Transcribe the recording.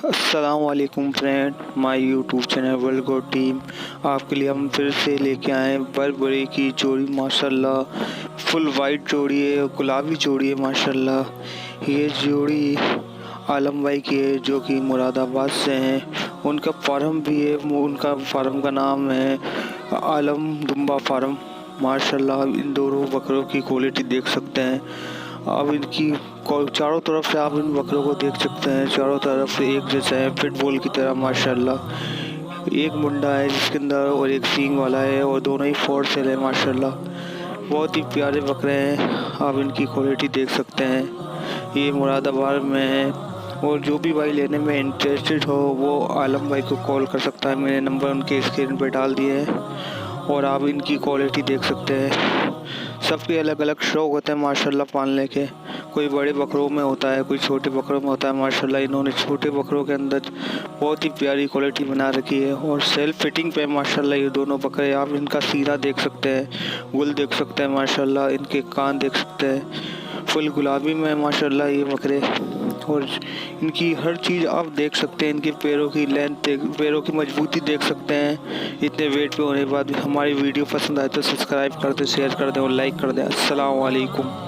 अस्सलामुअलैकुम friend, my YouTube channel world go team आपके लिए हम फिर से लेके आए बरबरे की जोड़ी। माशाल्लाह फुल वाइट जोड़ी है, गुलाबी जोड़ी है। माशाल्लाह ये जोड़ी आलम भाई की है जो कि मुरादाबाद से हैं। उनका फार्म भी है, उनका फार्म का नाम है आलम दुम्बा फार्म। माशाल्लाह इन दोनों बकरों की क्वालिटी देख सकते हैं। अब इनकी चारों तरफ से आप इन बकरों को देख सकते हैं, चारों तरफ से एक जैसा है, फिटबॉल की तरह। माशाल्लाह एक मुंडा है जिसके अंदर और एक सींग वाला है और दोनों ही फोर सेल है। माशाल्लाह बहुत ही प्यारे बकरे हैं, आप इनकी क्वालिटी देख सकते हैं। ये मुरादाबाद में है और जो भी भाई लेने में इंटरेस्टेड हो वो आलम भाई को कॉल कर सकता है। मेरे नंबर उनके स्क्रीन पर डाल दिए हैं और आप इनकी क्वालिटी देख सकते हैं। सबके अलग अलग शौक होते हैं माशाल्लाह पालने के। कोई बड़े बकरों में होता है, कोई छोटे बकरों में होता है। माशाल्लाह इन्होंने छोटे बकरों के अंदर बहुत ही प्यारी क्वालिटी बना रखी है और सेल्फ फिटिंग पे माशाल्लाह ये दोनों बकरे। आप इनका सीरा देख सकते हैं, गुल देख सकते हैं, माशाल्लाह इनके कान देख सकते हैं, फुल गुलाबी में माशाल्लाह ये बकरे। और इनकी हर चीज़ आप देख सकते हैं, इनके पैरों की लेंथ, पैरों की मजबूती देख सकते हैं। इतने वेट पे होने के बाद भी हमारी वीडियो पसंद आए तो सब्सक्राइब कर दें, शेयर कर दें और लाइक कर दें। अस्सलाम वालेकुम।